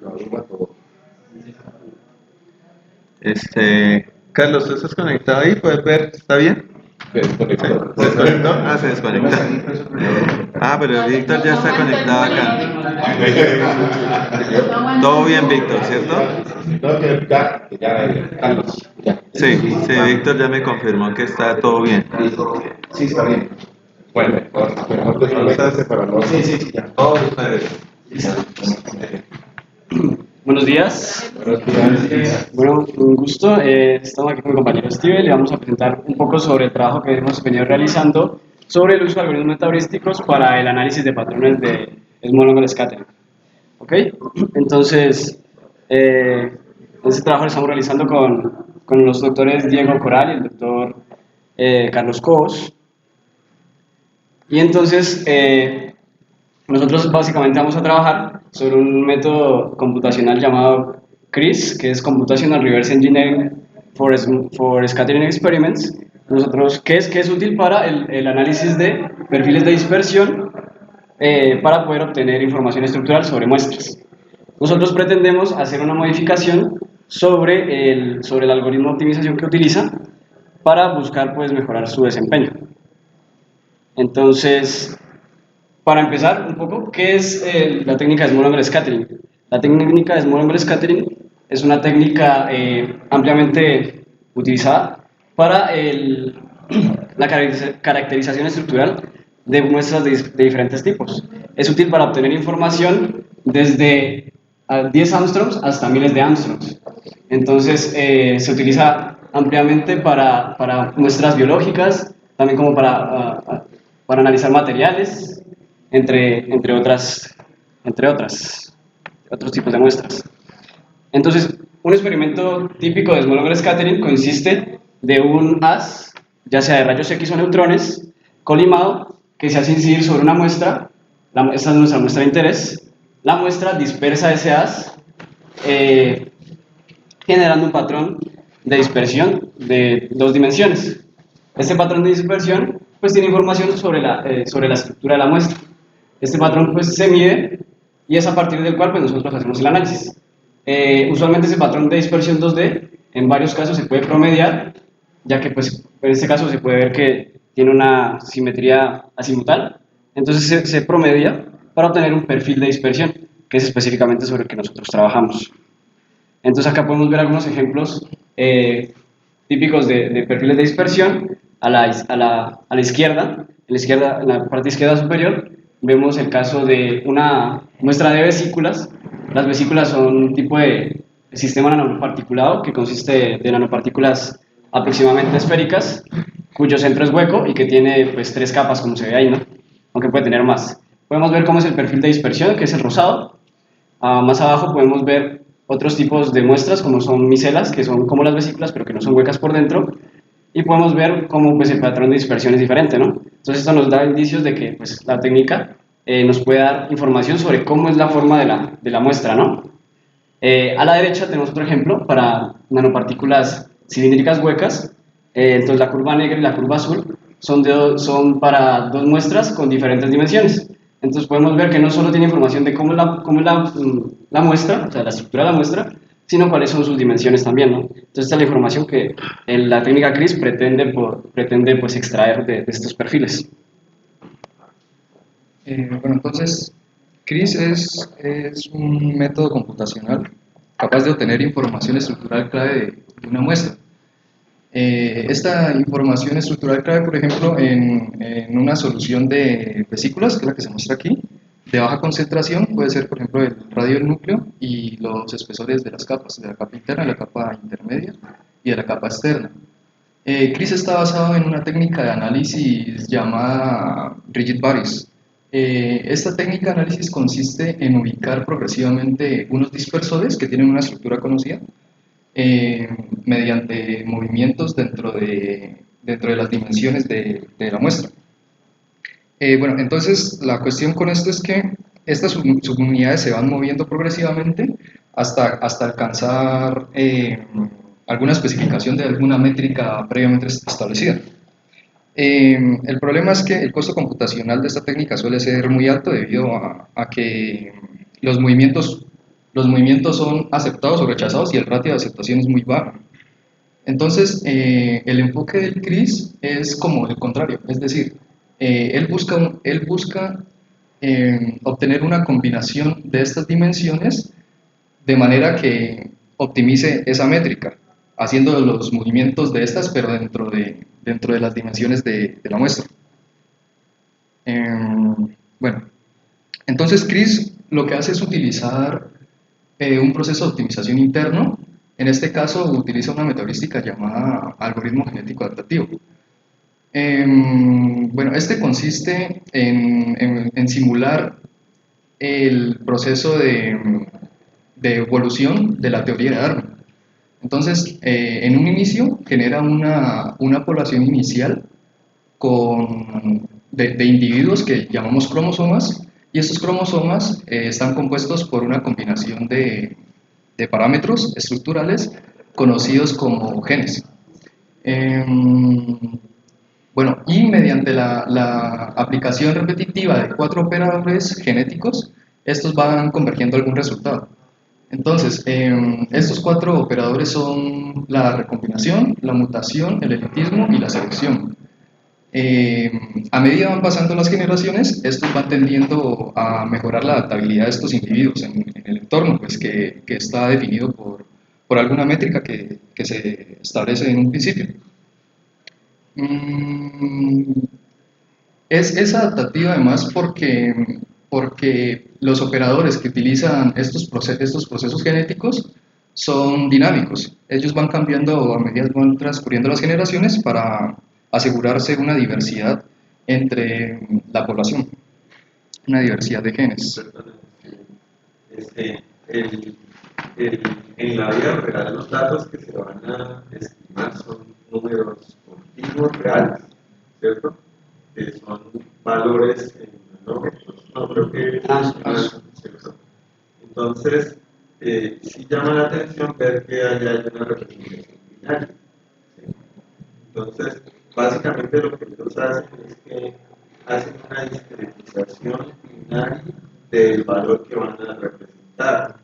lo abruma todo. Carlos, ¿tú estás conectado ahí? ¿Puedes ver? ¿Está bien? Se desconectó. ¿Se desconectó? Ah, se desconectó. Ah, pero Víctor ya está conectado acá. Todo bien, Víctor, ¿cierto? No, que ya, Carlos, ya. Sí, sí, Víctor ya me confirmó que está todo bien. Sí, está bien. Bueno, mejor desconectarse para no. Sí, sí, sí, ya. Todo ustedes. Buenos días. Buenos días. Bueno, un gusto. Estamos aquí con mi compañero Steve. Le vamos a presentar un poco sobre el trabajo que hemos venido realizando sobre el uso de algoritmos metaheurísticos para el análisis de patrones de Small Angle Scattering. ¿Ok? Entonces, este trabajo lo estamos realizando con los doctores Diego Coral y el doctor Carlos Cos. Y entonces, nosotros básicamente vamos a trabajar sobre un método computacional llamado CRIS, que es Computational Reverse Engineering for Scattering Experiments. Nosotros, que es útil para el análisis de perfiles de dispersión para poder obtener información estructural sobre muestras. Nosotros pretendemos hacer una modificación sobre el algoritmo de optimización que utiliza para buscar pues, mejorar su desempeño. Entonces, para empezar un poco, ¿qué es la técnica de Small Angle Scattering? La técnica de Small Angle Scattering es una técnica ampliamente utilizada para la caracterización estructural de muestras de diferentes tipos. Es útil para obtener información desde 10 angstroms hasta miles de angstroms. Entonces, se utiliza ampliamente para muestras biológicas, también como para analizar materiales, entre otros tipos de muestras. Entonces, un experimento típico de Small Angle Scattering consiste de un haz, ya sea de rayos X o neutrones, colimado, que se hace incidir sobre una muestra, esta es nuestra muestra de interés, la muestra dispersa ese haz, generando un patrón de dispersión de 2 dimensiones. Este patrón de dispersión pues tiene información sobre la estructura de la muestra. Este patrón pues se mide y es a partir del cual pues nosotros hacemos el análisis. Usualmente ese patrón de dispersión 2D en varios casos se puede promediar, ya que pues en este caso se puede ver que tiene una simetría azimutal, entonces se promedia para obtener un perfil de dispersión, que es específicamente sobre el que nosotros trabajamos. Entonces acá podemos ver algunos ejemplos típicos de perfiles de dispersión. A la izquierda, en la parte izquierda superior, vemos el caso de una muestra de vesículas. Las vesículas son un tipo de sistema nanoparticulado que consiste de nanopartículas aproximadamente esféricas, cuyo centro es hueco y que tiene pues 3 capas, como se ve ahí, ¿no? Aunque puede tener más. Podemos ver cómo es el perfil de dispersión, que es el rosado. Más abajo podemos ver otros tipos de muestras, como son micelas, que son como las vesículas, pero que no son huecas por dentro, y podemos ver cómo pues, el patrón de dispersión es diferente, ¿no? Entonces esto nos da indicios de que pues, la técnica nos puede dar información sobre cómo es la forma de la muestra, ¿no? A la derecha tenemos otro ejemplo para nanopartículas cilíndricas huecas. Entonces la curva negra y la curva azul son para 2 muestras con diferentes dimensiones. Entonces podemos ver que no solo tiene información de cómo es la muestra, o sea, la estructura de la muestra, sino cuáles son sus dimensiones también, ¿no? Entonces esta es la información que la técnica CRIS pretende pues, extraer de estos perfiles. Bueno, entonces, CRIS es un método computacional capaz de obtener información estructural clave de una muestra. Esta información estructural clave, por ejemplo, en una solución de vesículas, que es la que se muestra aquí, de baja concentración, puede ser, por ejemplo, el radio del núcleo y los espesores de las capas, de la capa interna, de la capa intermedia y de la capa externa. CRIS está basado en una técnica de análisis llamada rigid bodies. Esta técnica de análisis consiste en ubicar progresivamente unos dispersores que tienen una estructura conocida mediante movimientos dentro de las dimensiones de la muestra. Bueno, entonces la cuestión con esto es que estas subunidades se van moviendo progresivamente hasta alcanzar alguna especificación de alguna métrica previamente establecida. El problema es que el costo computacional de esta técnica suele ser muy alto debido a que los movimientos los movimientos son aceptados o rechazados y el ratio de aceptación es muy bajo. Entonces, el enfoque del Chris es como el contrario, es decir, él busca obtener una combinación de estas dimensiones de manera que optimice esa métrica, haciendo los movimientos de estas, pero dentro de las dimensiones de la muestra. Bueno, entonces Chris lo que hace es utilizar un proceso de optimización interno. En este caso utiliza una metaheurística llamada algoritmo genético adaptativo. Bueno, este consiste en simular el proceso de evolución de la teoría de Darwin. Entonces, en un inicio genera una población inicial de individuos que llamamos cromosomas, y estos cromosomas están compuestos por una combinación de parámetros estructurales conocidos como genes. Bueno, y mediante la aplicación repetitiva de 4 operadores genéticos, estos van convergiendo a algún resultado. Entonces, estos 4 operadores son la recombinación, la mutación, el elitismo y la selección. A medida van pasando las generaciones, estos van tendiendo a mejorar la adaptabilidad de estos individuos en el entorno, pues, que está definido por alguna métrica que se establece en un principio. Es adaptativa además porque los operadores que utilizan estos procesos genéticos son dinámicos. Ellos van cambiando a medida que van transcurriendo las generaciones para asegurarse una diversidad entre la población, una diversidad de genes. En la vida real los datos que se van a estimar son números continuos reales, ¿cierto? Que son valores nanómetros, no creo que ¿cierto? Entonces, sí llama la atención ver que hay una representación binaria, ¿sí? Entonces, básicamente lo que ellos hacen es que hacen una discretización binaria del valor que van a representar.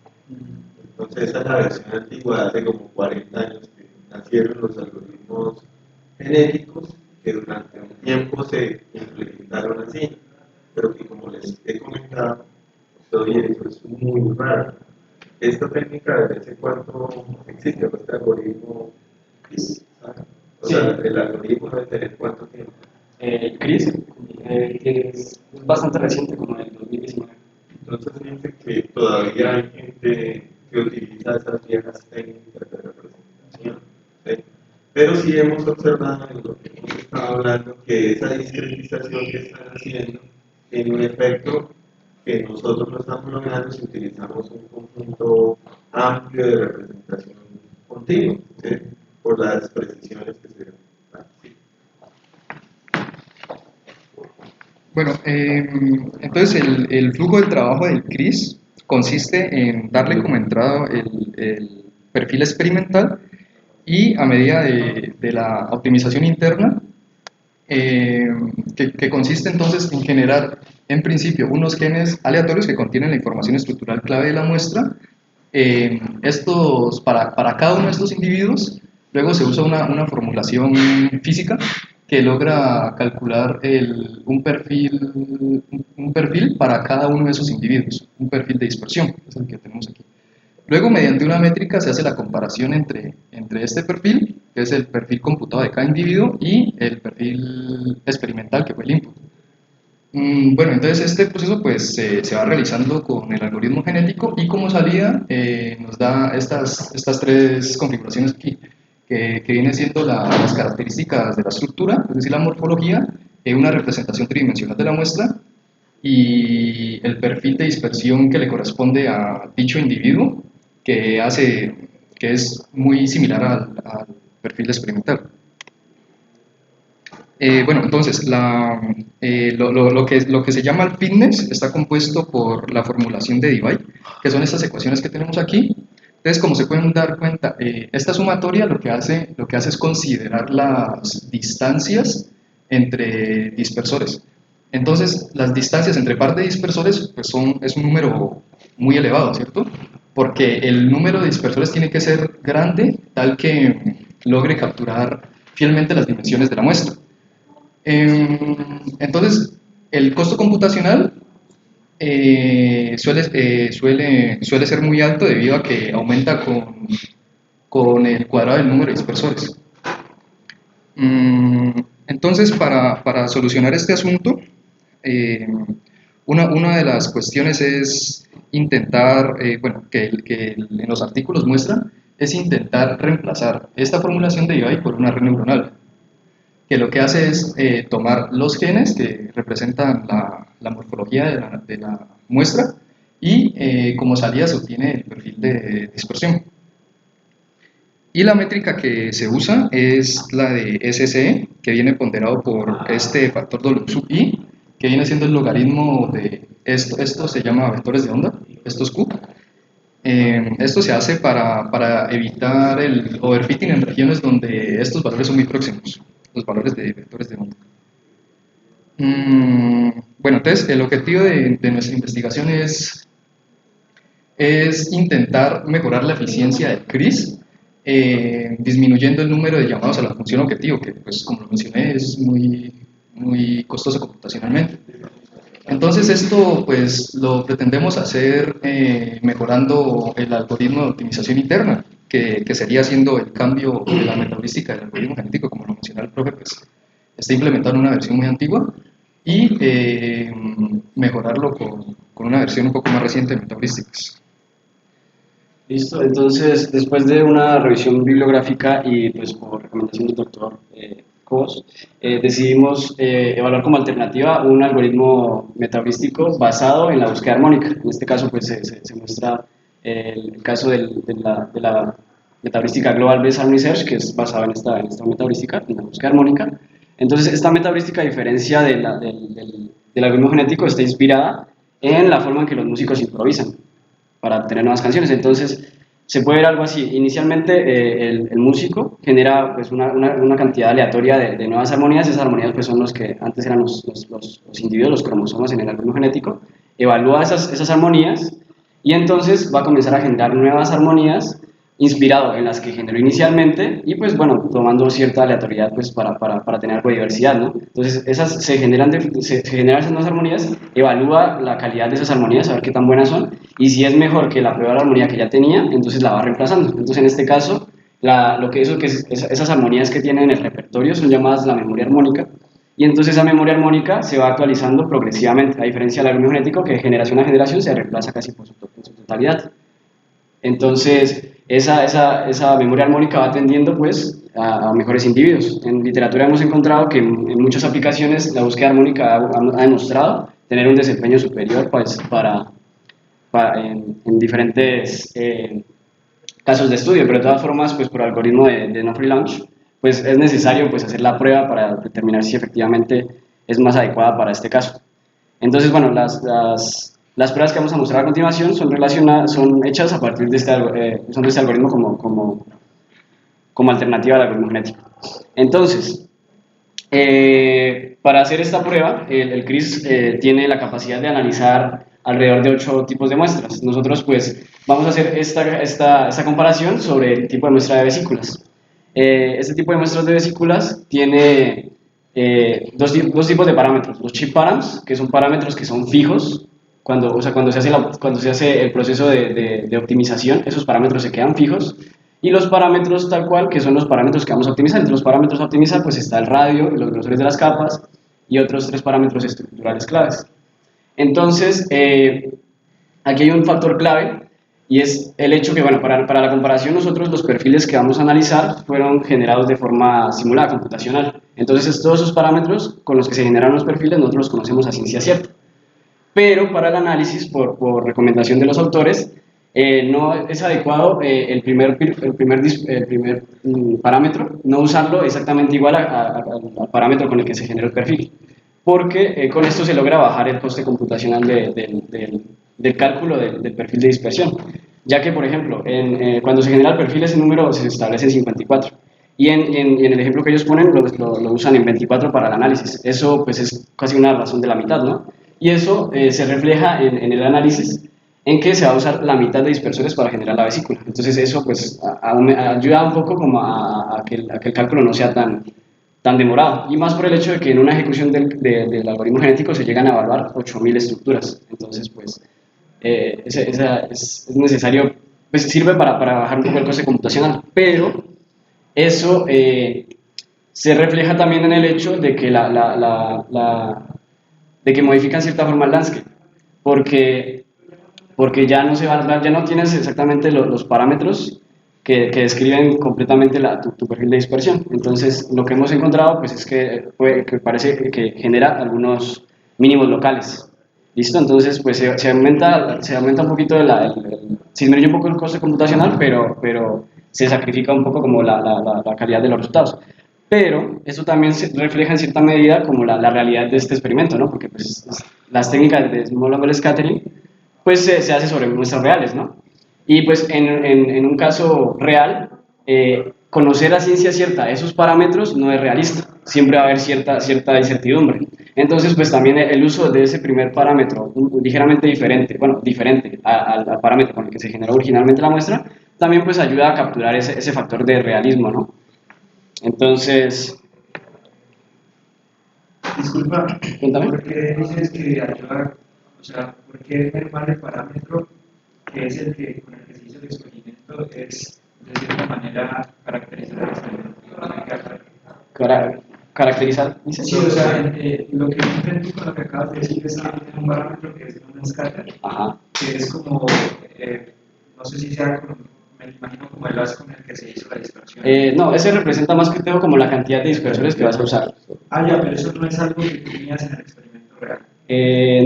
Entonces esa es la versión antigua, hace como 40 años que nacieron los algoritmos genéticos, que durante un tiempo se implementaron así, pero que como les he comentado, todavía eso es muy raro. Esta técnica ¿desde hace cuánto existe? Este algoritmo, ¿sabes? O sea, el algoritmo debe tener ¿cuánto tiempo? CRIS, que es bastante reciente, como en el 2019. Entonces dice que todavía hay gente que utiliza esas viejas técnicas de representación, ¿sí? Pero sí hemos observado en lo que hemos estado hablando que esa discretización que están haciendo tiene un efecto que nosotros no estamos logrando si utilizamos un conjunto amplio de representación continua, ¿sí? Por las precisiones que se dan. Bueno, entonces el flujo de trabajo del CRIS consiste en darle como entrada el perfil experimental y a medida de la optimización interna, que consiste entonces en generar en principio unos genes aleatorios que contienen la información estructural clave de la muestra. Para cada uno de estos individuos, luego se usa una formulación física que logra calcular un perfil para cada uno de esos individuos, un perfil de dispersión, que es el que tenemos aquí. Luego, mediante una métrica, se hace la comparación entre este perfil, que es el perfil computado de cada individuo, y el perfil experimental, que fue el input. Bueno, entonces este proceso pues se va realizando con el algoritmo genético y como salida nos da estas 3 configuraciones aquí, que vienen siendo las características de la estructura, es decir, la morfología, una representación tridimensional de la muestra y el perfil de dispersión que le corresponde a dicho individuo, que es muy similar al perfil experimental. Bueno, entonces, lo que se llama el fitness está compuesto por la formulación de Debye, que son estas ecuaciones que tenemos aquí. Entonces, como se pueden dar cuenta, esta sumatoria lo que hace es considerar las distancias entre dispersores. Entonces, las distancias entre par de dispersores pues es un número muy elevado, ¿cierto? porque el número de dispersores tiene que ser grande, tal que logre capturar fielmente las dimensiones de la muestra. Entonces, el costo computacional suele ser muy alto debido a que aumenta con el cuadrado del número de dispersores. Entonces, para solucionar este asunto, una de las cuestiones es intentar, que en los artículos muestran, es intentar reemplazar esta formulación de Debye por una red neuronal, que lo que hace es tomar los genes que representan la morfología de la muestra y como salida se obtiene el perfil de dispersión. Y la métrica que se usa es la de SSE, que viene ponderado por este factor W sub i, que viene siendo el logaritmo de esto se llama vectores de onda, estos Q. Esto se hace para evitar el overfitting en regiones donde estos valores son muy próximos, los valores de vectores de onda. Bueno, entonces el objetivo de nuestra investigación es intentar mejorar la eficiencia del CRIS, disminuyendo el número de llamados a la función objetivo, que pues como lo mencioné es muy costoso computacionalmente. Entonces esto pues lo pretendemos hacer mejorando el algoritmo de optimización interna, que sería haciendo el cambio de la metabolística del algoritmo genético, como lo mencionó el profe, pues está implementado en una versión muy antigua, y mejorarlo con una versión un poco más reciente de metabolísticas. Listo, entonces después de una revisión bibliográfica y pues por recomendación del doctor Cobos, decidimos evaluar como alternativa un algoritmo metabolístico basado en la búsqueda armónica. En este caso pues se muestra el caso de la metabolística Global Based Harmony Search, que es basada en esta metabolística, en la búsqueda armónica. Entonces esta metabolística, a diferencia del algoritmo genético, está inspirada en la forma en que los músicos improvisan para tener nuevas canciones. Entonces se puede ver algo así: inicialmente el músico genera pues una cantidad aleatoria de nuevas armonías. Esas armonías pues son los que antes eran los individuos, los cromosomas en el algoritmo genético. Evalúa esas armonías y entonces va a comenzar a generar nuevas armonías inspirado en las que generó inicialmente y pues bueno, tomando cierta aleatoriedad pues para tener algo de diversidad, ¿no? Entonces se generan esas nuevas armonías, evalúa la calidad de esas armonías, a ver qué tan buenas son, y si es mejor que la prueba de armonía que ya tenía, entonces la va reemplazando. Entonces en este caso, esas armonías que tienen en el repertorio son llamadas la memoria armónica, y entonces esa memoria armónica se va actualizando progresivamente, a diferencia del algoritmo genético, que de generación a generación se reemplaza casi por su totalidad. Entonces esa memoria armónica va tendiendo pues a mejores individuos. En literatura hemos encontrado que en muchas aplicaciones la búsqueda armónica ha demostrado tener un desempeño superior pues, en diferentes casos de estudio, pero de todas formas pues por algoritmo de no free lunch pues es necesario pues hacer la prueba para determinar si efectivamente es más adecuada para este caso. Entonces bueno, las pruebas que vamos a mostrar a continuación son hechas a partir de este algoritmo como alternativa al algoritmo genético. Entonces, para hacer esta prueba, el CRIS tiene la capacidad de analizar alrededor de 8 tipos de muestras. Nosotros pues vamos a hacer esta comparación sobre el tipo de muestra de vesículas. Este tipo de muestras de vesículas tiene dos tipos de parámetros: los chip params, que son parámetros que son fijos. Cuando se hace el proceso de optimización, esos parámetros se quedan fijos, y los parámetros tal cual, que son los parámetros que vamos a optimizar. Entre los parámetros a optimizar pues está el radio, los grosores de las capas y otros 3 parámetros estructurales claves. Entonces, aquí hay un factor clave, y es el hecho que, bueno, para la comparación, nosotros los perfiles que vamos a analizar fueron generados de forma simulada, computacional. Entonces, todos esos parámetros con los que se generaron los perfiles nosotros los conocemos a ciencia cierta. Pero para el análisis, por recomendación de los autores, no es adecuado el primer parámetro, no usarlo exactamente igual al parámetro con el que se generó el perfil, porque con esto se logra bajar el coste computacional del cálculo del perfil de dispersión, ya que, por ejemplo, cuando se genera el perfil, ese número se establece en 54, y en el ejemplo que ellos ponen lo usan en 24 para el análisis. Eso pues es casi una razón de la mitad, ¿no? Y eso se refleja en el análisis en que se va a usar la mitad de dispersores para generar la vesícula. Entonces eso pues ayuda un poco como a que el cálculo no sea tan demorado, y más por el hecho de que en una ejecución del algoritmo genético se llegan a evaluar 8000 estructuras. Entonces pues es necesario, pues sirve para bajar un poco el coste computacional, pero eso se refleja también en el hecho de que, de que modifican cierta forma el landscape, porque ya no, ya no tienes exactamente los parámetros que describen completamente tu perfil de dispersión. Entonces, lo que hemos encontrado pues, es que parece que genera algunos mínimos locales. ¿Listo? Entonces, pues se aumenta un poquito, se disminuye un poco el coste computacional, pero se sacrifica un poco como la calidad de los resultados. Pero eso también se refleja en cierta medida como la realidad de este experimento, ¿no? Porque pues, las técnicas de Small Number Scattering pues se hace sobre muestras reales, ¿no? Y pues en un caso real, conocer a ciencia cierta esos parámetros no es realista, siempre va a haber cierta incertidumbre. Entonces, pues también el uso de ese primer parámetro, ligeramente diferente, bueno, diferente al parámetro con el que se generó originalmente la muestra, también pues ayuda a capturar ese factor de realismo, ¿no? Entonces, Disculpa, cuéntame. ¿por qué dices que ayuda? O sea, ¿por qué mermar el parámetro que es el que con el que se hizo el experimento es de cierta manera caracterizar el experimento? Caracterizar, ¿dices? Sí, o sea, lo que yo entendí con lo que acabas de decir es que tiene un parámetro que es un scatter, Ajá. que es como, no sé si sea, me imagino como el as con el que se hizo la dispersión. No, ese representa más que todo como la cantidad de dispersores que vas a usar. Ah, ya, pero eso no es algo que tú tenías en el experimento real.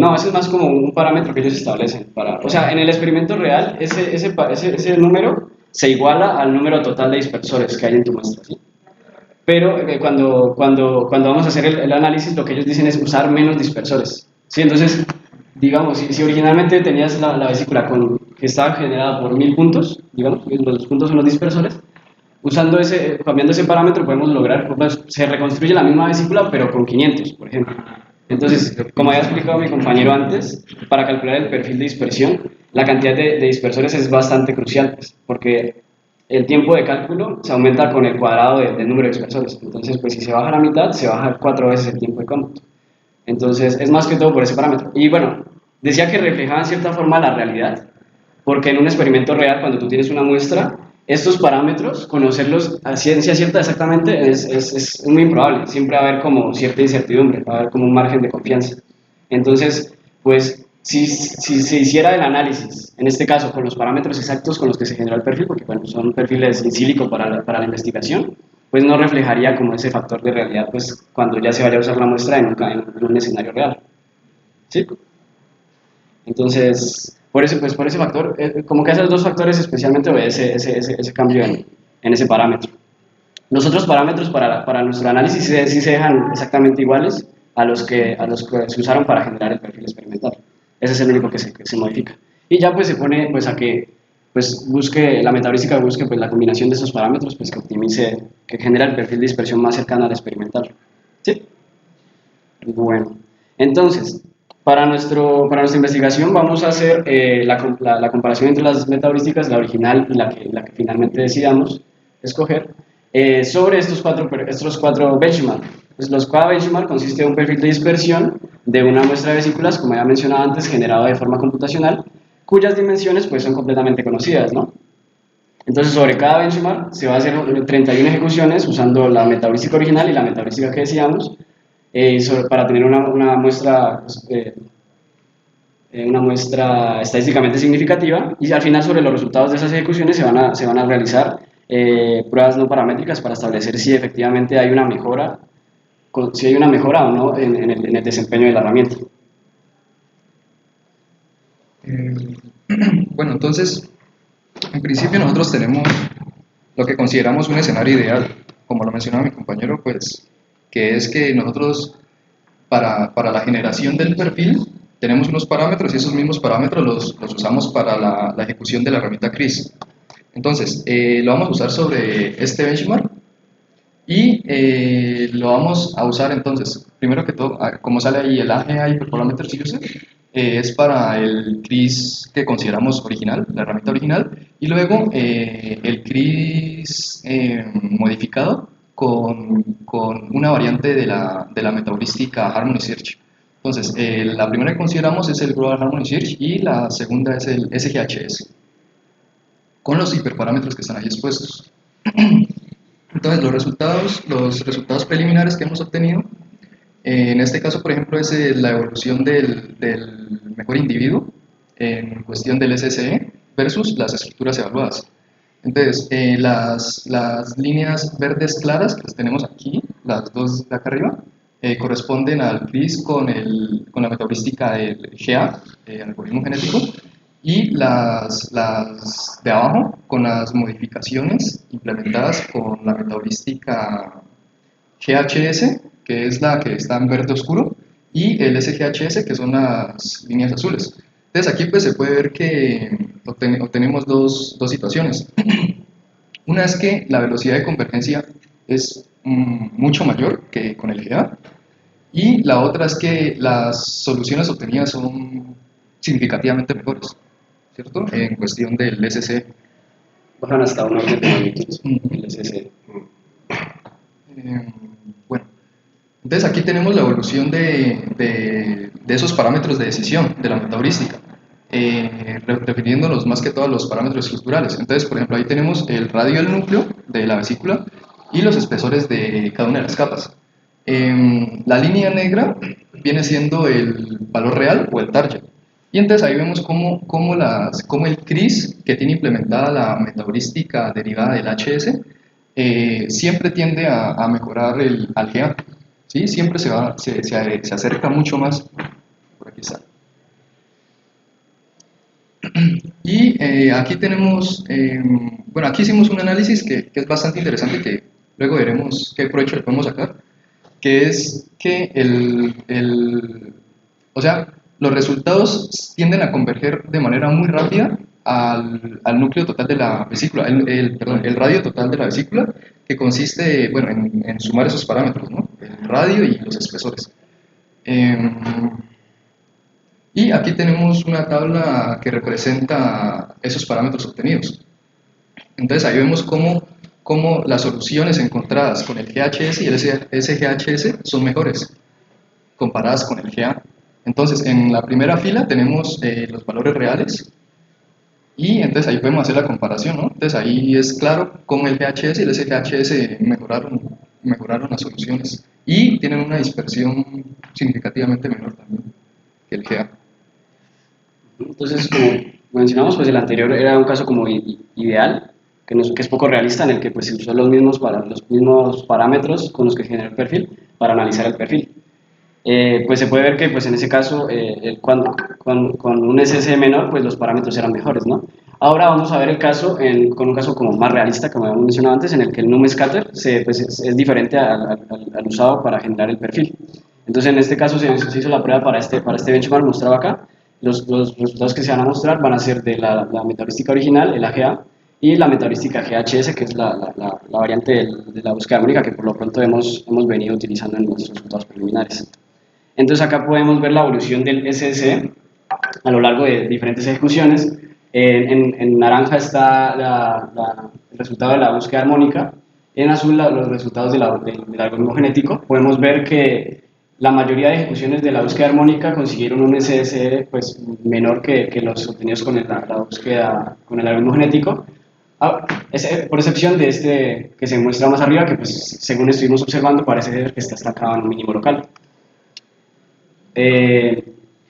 No, ese es más como un parámetro que ellos establecen. O sea, en el experimento real, ese número se iguala al número total de dispersores que hay en tu muestra, ¿sí? Pero cuando vamos a hacer el análisis, lo que ellos dicen es usar menos dispersores, ¿sí? Entonces, digamos, si originalmente tenías la vesícula que estaba generada por 1000 puntos, digamos, los puntos son los dispersores, cambiando ese parámetro podemos lograr, pues, se reconstruye la misma vesícula pero con 500, por ejemplo. Entonces, como había explicado mi compañero antes, para calcular el perfil de dispersión, la cantidad de dispersores es bastante crucial, pues, porque el tiempo de cálculo se aumenta con el cuadrado del número de dispersores. Entonces, pues si se baja la mitad, se baja 4 veces el tiempo de cómputo. Entonces, es más que todo por ese parámetro. Y bueno, decía que reflejaba en cierta forma la realidad, porque en un experimento real, cuando tú tienes una muestra, estos parámetros, conocerlos a ciencia cierta exactamente es muy improbable. Siempre va a haber como cierta incertidumbre, va a haber como un margen de confianza. Entonces, pues, si se hiciera el análisis, en este caso con los parámetros exactos con los que se generó el perfil, porque bueno, son perfiles in silico para la investigación, pues no reflejaría como ese factor de realidad, pues cuando ya se vaya a usar la muestra en un escenario real. ¿Sí? Entonces, por ese factor, como que esos dos factores especialmente obedece ese cambio en ese parámetro. Los otros parámetros para nuestro análisis sí se dejan exactamente iguales a los que se usaron para generar el perfil experimental. Ese es el único que se modifica. Y ya pues se pone pues a que pues la metabolística busque pues la combinación de esos parámetros pues que optimice, que genera el perfil de dispersión más cercano al experimental. ¿Sí? Bueno, entonces, para nuestra investigación vamos a hacer la comparación entre las metabolísticas, la original y la que finalmente decidamos escoger, sobre estos cuatro benchmarks. Pues cada benchmark consiste de un perfil de dispersión de una muestra de vesículas, como ya mencionado antes, generado de forma computacional, cuyas dimensiones pues, son completamente conocidas, ¿no? Entonces, sobre cada benchmark se va a hacer 31 ejecuciones usando la metabolística original y la metabolística que decíamos, para tener una muestra estadísticamente significativa, y al final sobre los resultados de esas ejecuciones se van a realizar pruebas no paramétricas para establecer si efectivamente hay una mejora o no en el desempeño de la herramienta. Bueno, entonces, en principio nosotros tenemos lo que consideramos un escenario ideal, como lo mencionaba mi compañero, pues, que es que nosotros para la generación del perfil tenemos unos parámetros y esos mismos parámetros los usamos para la ejecución de la herramienta CRIS. Entonces, lo vamos a usar sobre este benchmark Y lo vamos a usar entonces, primero que todo, como sale ahí el AGA Hyperparameter User, es para el CRIS que consideramos original, la herramienta original, y luego el CRIS modificado con una variante de la metaheurística Harmony Search. Entonces, la primera que consideramos es el Global Harmony Search y la segunda es el SGHS, con los hiperparámetros que están ahí expuestos. Entonces, los resultados preliminares que hemos obtenido, en este caso, por ejemplo, es la evolución del mejor individuo en cuestión del SSE versus las estructuras evaluadas. Entonces, las líneas verdes claras que las tenemos aquí, las dos de acá arriba, corresponden al CRIS con la metaheurística del GA, algoritmo genético, y las de abajo con las modificaciones implementadas con la metaheurística GHS, que es la que está en verde oscuro, y el SGHS, que son las líneas azules. Entonces aquí pues se puede ver que obtenemos dos situaciones. Una es que la velocidad de convergencia es mucho mayor que con el GA, y la otra es que las soluciones obtenidas son significativamente mejores, ¿cierto? En cuestión del SC. Bajan hasta un orden de magnitud, el SSE. Bueno, entonces aquí tenemos la evolución de esos parámetros de decisión de la metaheurística, refiriéndonos más que todo a los parámetros estructurales. Entonces, por ejemplo, ahí tenemos el radio del núcleo de la vesícula y los espesores de cada una de las capas. La línea negra viene siendo el valor real o el target. Y entonces ahí vemos cómo el CRIS, que tiene implementada la metaheurística derivada del HS, siempre tiende a mejorar al GA, ¿sí? Siempre se acerca mucho más. Por aquí está. Y aquí tenemos, bueno, aquí hicimos un análisis que es bastante interesante, que luego veremos qué provecho le podemos sacar, que es que o sea, los resultados tienden a converger de manera muy rápida al núcleo total de la vesícula, perdón, el radio total de la vesícula, que consiste, bueno, en sumar esos parámetros, ¿no? El radio y los espesores. Y aquí tenemos una tabla que representa esos parámetros obtenidos. Entonces ahí vemos cómo las soluciones encontradas con el GHS y el SGHS son mejores comparadas con el GA. Entonces, en la primera fila tenemos los valores reales y entonces ahí podemos hacer la comparación, ¿no? Entonces ahí es claro cómo el GHS y el SGHS mejoraron las soluciones y tienen una dispersión significativamente menor también que el GA. Entonces, como mencionamos, pues el anterior era un caso como ideal, que es poco realista, en el que pues, se usó los mismos parámetros con los que se generó el perfil para analizar el perfil. Pues se puede ver que pues en ese caso con un SSE menor pues los parámetros eran mejores, ¿no? Ahora vamos a ver el caso con un caso como más realista, como habíamos mencionado antes, en el que el NumScatter pues es diferente al usado para generar el perfil. Entonces en este caso se hizo la prueba para este benchmark mostrado acá. Los resultados que se van a mostrar van a ser de la metaheurística original, el AGA, y la metaheurística GHS, que es la variante de la búsqueda armónica que por lo pronto hemos venido utilizando en nuestros resultados preliminares. Entonces acá podemos ver la evolución del SSE a lo largo de diferentes ejecuciones. En naranja está el resultado de la búsqueda armónica, en azul los resultados del algoritmo genético. Podemos ver que la mayoría de ejecuciones de la búsqueda armónica consiguieron un SSE pues, menor que los obtenidos con la búsqueda con el algoritmo genético, por excepción de este que se muestra más arriba, que pues, según estuvimos observando parece ser que está estancado en un mínimo local.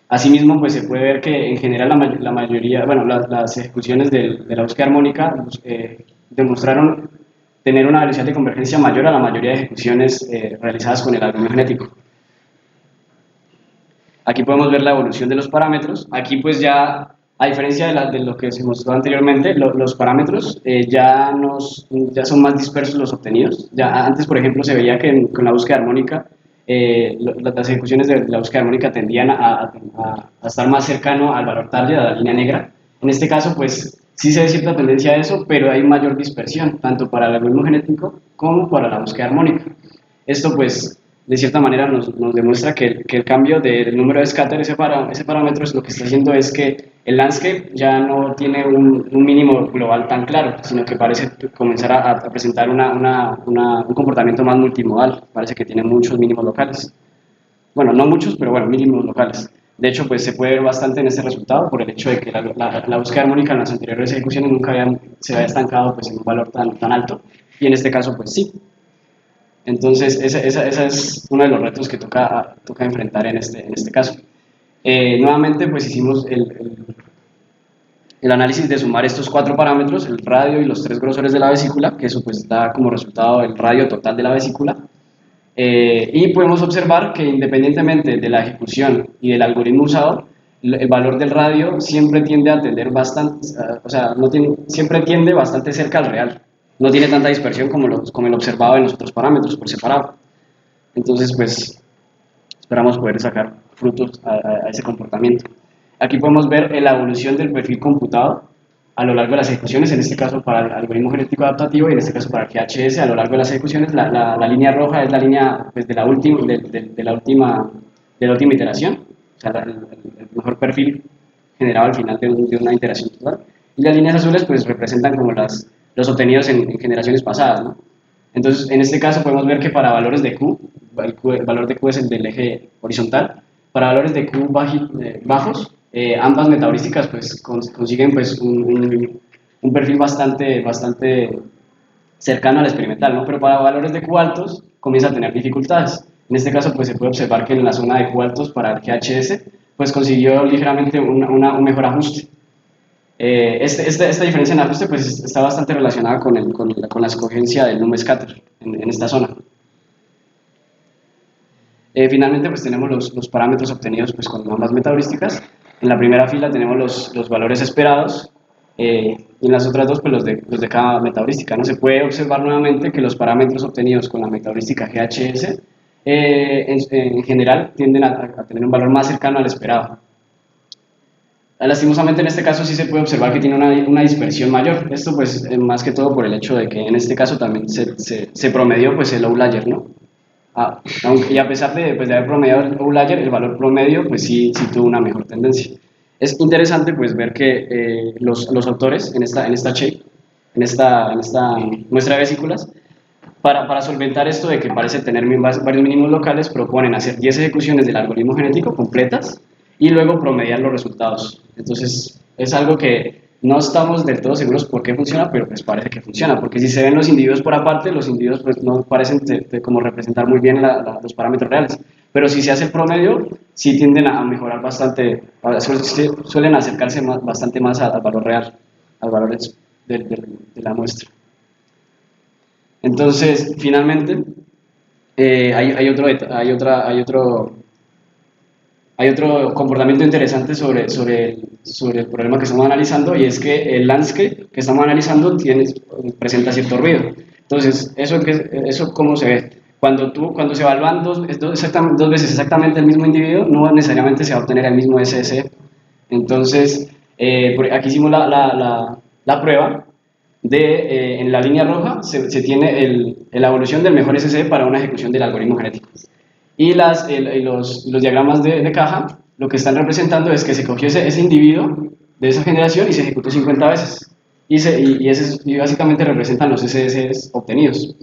Asimismo, pues se puede ver que en general la mayoría, bueno, las ejecuciones de la búsqueda armónica demostraron tener una velocidad de convergencia mayor a la mayoría de ejecuciones realizadas con el algoritmo genético. Aquí podemos ver la evolución de los parámetros. Aquí pues ya, a diferencia de lo que se mostró anteriormente, los parámetros ya son más dispersos los obtenidos. Ya antes, por ejemplo, se veía que con la búsqueda armónica las ejecuciones de la búsqueda armónica tendían a estar más cercano al valor target, a la línea negra. En este caso, pues, sí se ve cierta tendencia a eso, pero hay mayor dispersión, tanto para el algoritmo genético como para la búsqueda armónica. Esto pues de cierta manera nos demuestra que el cambio del número de scatter, ese parámetro, es lo que está haciendo es que el landscape ya no tiene un mínimo global tan claro, sino que parece comenzar a presentar un comportamiento más multimodal, parece que tiene muchos mínimos locales. Bueno, no muchos, pero bueno, mínimos locales. De hecho, pues se puede ver bastante en este resultado por el hecho de que la búsqueda armónica en las anteriores ejecuciones nunca se había estancado pues, en un valor tan alto, y en este caso pues sí. Entonces, ese es uno de los retos que toca enfrentar en este caso. Nuevamente, pues hicimos el análisis de sumar estos 4 parámetros, el radio y los 3 grosores de la vesícula, que eso pues da como resultado el radio total de la vesícula. Y podemos observar que independientemente de la ejecución y del algoritmo usado, el valor del radio siempre tiende a tender bastante, o sea, siempre tiende bastante cerca al real. No tiene tanta dispersión como el observado en los otros parámetros por separado. Entonces, pues, esperamos poder sacar frutos a ese comportamiento. Aquí podemos ver la evolución del perfil computado a lo largo de las ejecuciones, en este caso para el algoritmo genético adaptativo y en este caso para el GHS a lo largo de las ejecuciones. La línea roja es la línea pues, de la última iteración, o sea, el mejor perfil generado al final de una iteración total. Y las líneas azules pues representan como los obtenidos en generaciones pasadas, ¿no? Entonces, en este caso podemos ver que para valores de Q, el valor de Q es el del eje horizontal, para valores de Q bajos, ambas metaheurísticas pues, consiguen pues, un perfil bastante cercano al experimental, ¿no? Pero para valores de Q altos comienza a tener dificultades. En este caso pues, se puede observar que en la zona de Q altos para el GHS pues, consiguió ligeramente un mejor ajuste. Esta diferencia en ajuste pues, está bastante relacionada con la escogencia del NUM scatter en esta zona. Finalmente pues, tenemos los parámetros obtenidos pues, con ambas metaheurísticas. En la primera fila tenemos los valores esperados y en las otras dos pues, los de cada metaheurística, ¿no? Se puede observar nuevamente que los parámetros obtenidos con la metaheurística GHS en general tienden a tener un valor más cercano al esperado. Lastimosamente en este caso sí se puede observar que tiene una dispersión mayor. Esto pues más que todo por el hecho de que en este caso también se promedió pues el outlier, ¿no? Y a pesar de haber promediado el outlier, el valor promedio pues sí tuvo una mejor tendencia. Es interesante pues ver que los autores en esta shape, en esta muestra de vesículas, para solventar esto de que parece tener varios mínimos locales, proponen hacer 10 ejecuciones del algoritmo genético completas y luego promediar los resultados. Entonces, es algo que no estamos del todo seguros por qué funciona, pero pues parece que funciona, porque si se ven los individuos por aparte, los individuos pues no parecen como representar muy bien los parámetros reales. Pero si se hace el promedio, sí tienden a mejorar bastante, suelen acercarse bastante más al valor real, al valor de la muestra. Entonces, finalmente, hay otro comportamiento interesante sobre el problema que estamos analizando, y es que el landscape que estamos analizando presenta cierto ruido. Entonces, ¿eso cómo se ve? Cuando se evalúan dos veces exactamente el mismo individuo, no necesariamente se va a obtener el mismo SSE. Entonces, aquí hicimos la prueba en la línea roja se tiene la evolución del mejor SSE para una ejecución del algoritmo genético. Y los diagramas de caja lo que están representando es que se cogió ese individuo de esa generación y se ejecutó 50 veces. Y básicamente representan los SSEs obtenidos.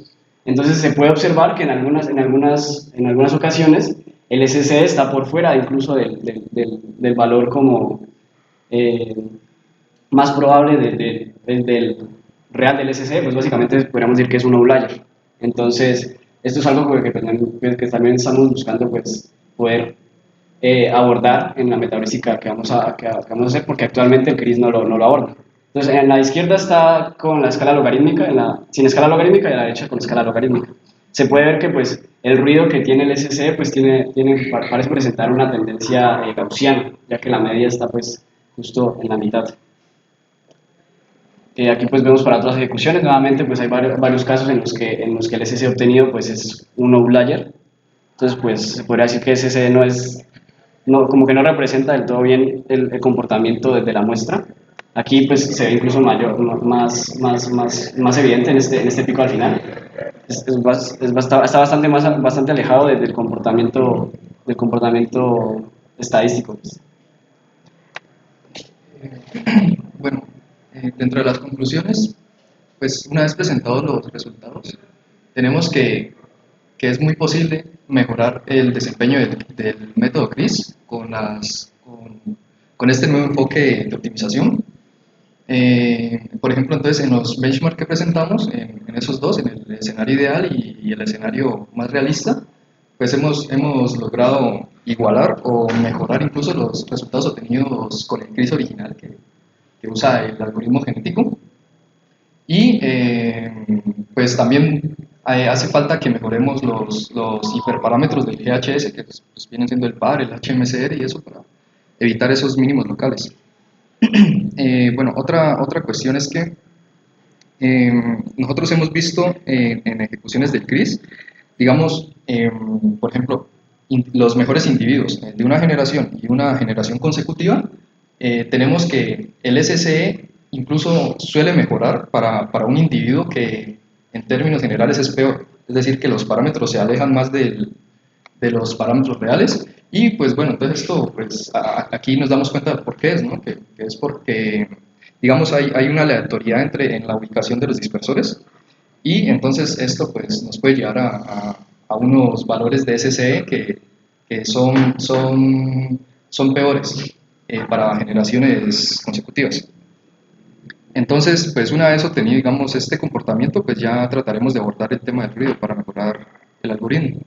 Entonces se puede observar que en algunas ocasiones el SSE está por fuera incluso del valor como más probable del real del SSE, pues básicamente podríamos decir que es un outlier. Entonces, esto es algo que también estamos buscando pues, poder abordar en la metaheurística que vamos a hacer, porque actualmente el CRIS no lo aborda. Entonces, en la izquierda está con la escala logarítmica, sin escala logarítmica, y a la derecha con escala logarítmica. Se puede ver que pues, el ruido que tiene el SSE pues, parece presentar una tendencia gaussiana, ya que la media está pues, justo en la mitad. Aquí pues vemos para otras ejecuciones, nuevamente pues hay varios casos en los que el SSE obtenido pues es un outlier. Entonces pues se podría decir que SSE como que no representa del todo bien el comportamiento de la muestra. Aquí pues se ve incluso mayor, más evidente en este pico al final. Está bastante alejado del comportamiento estadístico, pues. Bueno, dentro de las conclusiones, pues una vez presentados los resultados, tenemos que es muy posible mejorar el desempeño del método CRIS con este nuevo enfoque de optimización. Por ejemplo, entonces en los benchmarks que presentamos, en esos dos, en el escenario ideal y el escenario más realista, pues hemos logrado igualar o mejorar incluso los resultados obtenidos con el CRIS original que usa el algoritmo genético. Y pues también hace falta que mejoremos los hiperparámetros del GHS, que pues, vienen siendo el PAR, el HMCR y eso, para evitar esos mínimos locales. Bueno, otra cuestión es que nosotros hemos visto en ejecuciones del CRIS, digamos, por ejemplo, los mejores individuos de una generación y una generación consecutiva, tenemos que el SSE incluso suele mejorar para un individuo que en términos generales es peor, es decir, que los parámetros se alejan más de los parámetros reales. Y pues bueno, entonces esto, pues aquí nos damos cuenta de por qué es, ¿no? Que es porque, digamos, hay una aleatoriedad en la ubicación de los dispersores, y entonces esto pues nos puede llevar a unos valores de SSE que son peores para generaciones consecutivas. Entonces, pues una vez obtenido, digamos, este comportamiento, pues ya trataremos de abordar el tema del ruido para mejorar el algoritmo.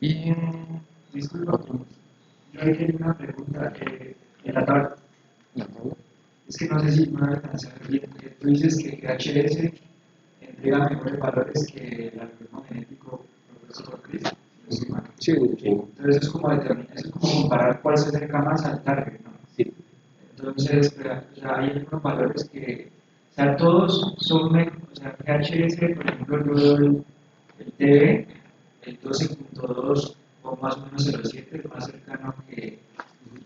Y Disculpa, yo ahí tenía una pregunta en la tabla. Es que no sé si no alcancé a ver bien. Tú dices que GHS entrega mejores valores que el algoritmo genético propuesto por CRIS. Sí, sí. Entonces es como determinar, es como comparar cuál se acerca más al target, ¿no? Sí. Entonces, o sea, hay algunos valores que, o sea, todos son, o sea, GHS, por ejemplo, yo veo el TV, el 12.2 o más o menos 0.7 es más cercano que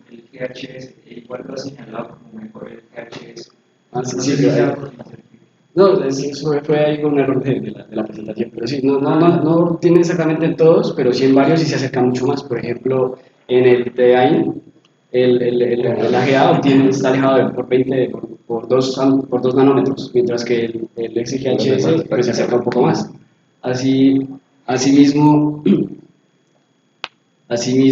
el GHS, e igual lo ha señalado como mejor el GHS. Ah, No sí, sé sí, si pero sea por incertidumbre. no, eso fue ahí un error de la presentación, pero sí, no tiene exactamente en todos, pero sí en varios y se acerca mucho más. Por ejemplo, en el TAIN, el AGA está alejado por 20, por 2 nanómetros, mientras que el XGHS pues, se acerca un poco más. Asimismo, aquí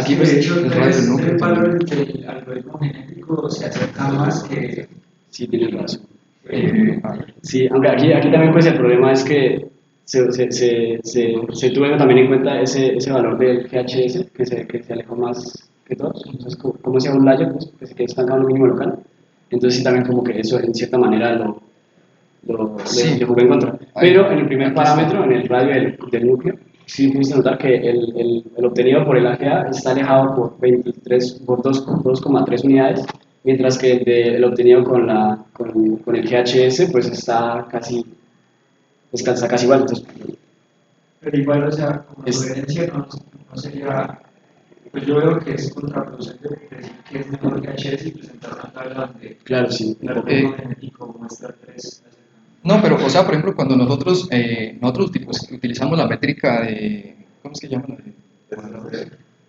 Sí, pues, de hecho, el radio del núcleo el valor también. del algoritmo genético se acerca más que sí tienes razón. el Sí, aunque aquí también pues el problema es que se tuvo también en cuenta ese valor del GHS que se alejó más que todos. Entonces, como ese outlier, pues, que se quedó estancado en un mínimo local. Entonces, sí, también como que eso en cierta manera Sí. le jugó en contra. Ahí, Pero en el primer aquí está. parámetro, en el radio del núcleo, sí pudiste notar que el obtenido por el AGA está alejado por 2,3 unidades, mientras que el obtenido con el GHS pues está casi igual. Entonces, pero igual, o sea, como es, sugerencia no sería, pues yo veo que es contraproducente decir que es mejor que HS y presentar una tabla donde claro, sí, el un poco. algoritmo genético muestra 3 No, pero, o sea, por ejemplo, cuando nosotros utilizamos la métrica de, ¿cómo es que llaman?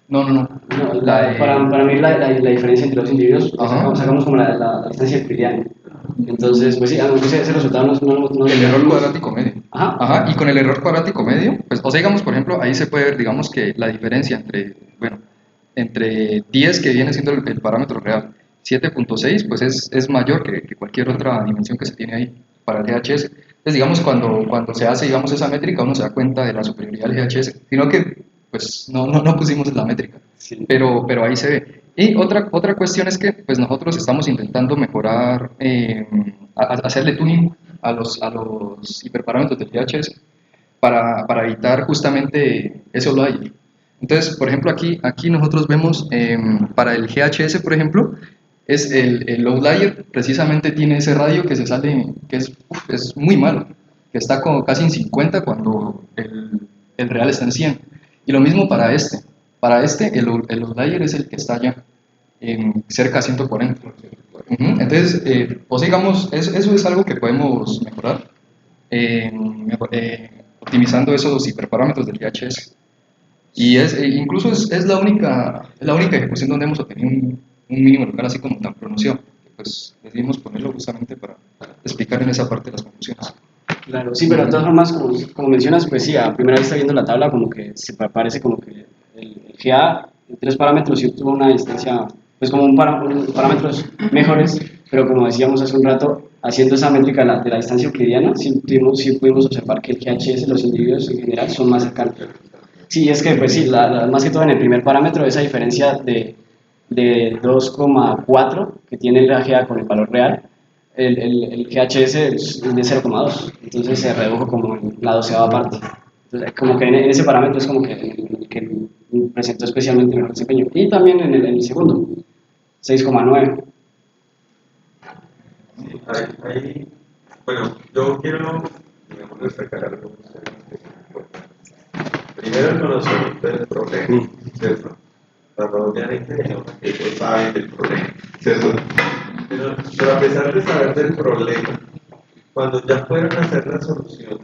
No, No, para medir la diferencia entre los individuos, pues, Ajá. sacamos como la distancia euclidiana. Entonces, pues sí, aunque ese resultado no El error cuadrático medio. Ajá. Ajá, y con el error cuadrático medio, pues, o sea, digamos, por ejemplo, ahí se puede ver, digamos, que la diferencia entre 10, que viene siendo el parámetro real, 7.6, pues es mayor que cualquier otra dimensión que se tiene ahí para el GHS. Entonces, digamos, cuando se hace, digamos, esa métrica, uno se da cuenta de la superioridad del GHS, sino que, pues, no pusimos la métrica, Sí. pero ahí se ve. Y otra cuestión es que, pues, nosotros estamos intentando mejorar, hacerle tuning a los hiperparámetros del GHS para evitar justamente ese outlier. Entonces, por ejemplo, aquí nosotros vemos para el GHS, por ejemplo, es el outlier precisamente tiene ese radio que se sale, que es muy malo, que está como casi en 50 cuando el real está en 100. Y lo mismo para este. Para este, el outlier es el que está allá, cerca de 140. Entonces, pues digamos, eso es algo que podemos mejorar, optimizando esos hiperparámetros del IHS. Y incluso es la única ejecución donde hemos obtenido un mínimo local así como tan pronunciado. Pues decidimos ponerlo justamente para explicar en esa parte las conclusiones. Claro, sí, pero de todas formas, como mencionas, pues sí, a primera vista viendo la tabla, como que se parece como que el GA en 3 parámetros sí obtuvo una distancia, pues como parámetros mejores, pero como decíamos hace un rato, haciendo esa métrica de la distancia euclidiana, sí pudimos observar que el GHS, los individuos en general, son más cercanos. Sí, es que, pues sí, más que todo en el primer parámetro, esa diferencia de 2,4 que tiene el GA con el valor real, el GHS es de 0,2, entonces se redujo como en la 12ª parte. Entonces, como que en ese parámetro es como que el que presentó especialmente mejor desempeño. Y también en el segundo, 6,9. Sí, bueno, yo quiero, digamos, destacar algunos temas que son importantes. Primero, el conocimiento del problema, ¿cierto? Pero obviamente, digamos, ellos saben del problema, ¿cierto? Pero a pesar de saber del problema, cuando ya fueron a hacer la solución,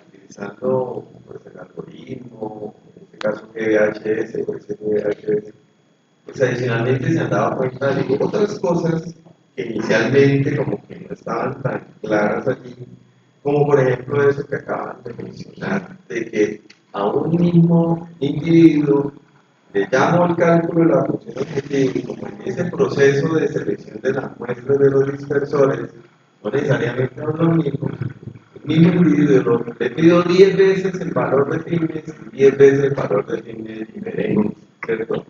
utilizando pues, el algoritmo, en este caso GVHS o SVHS, pues adicionalmente se han dado cuenta de otras cosas que inicialmente como que no estaban tan claras allí, como por ejemplo eso que acaban de mencionar, de que a un mismo individuo le llamo al cálculo de la función objetivo y como en ese proceso de selección de las muestras de los dispersores, no necesariamente son los mismos, el mismo individuo le pido 10 veces el valor de fines y 10 veces el valor de fines diferentes, ¿cierto?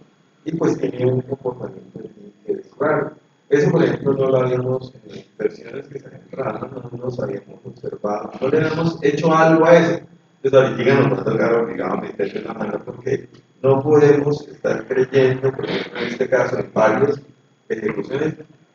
Y pues tiene un comportamiento que es raro. Eso, por ejemplo, no lo habíamos en versiones que se habían trabajado, no nos habíamos observado, no le habíamos hecho algo a eso. Entonces, ahorita nos va a tocar obligado a meterle la mano porque no podemos estar creyendo, por ejemplo, en este caso, en varias ejecuciones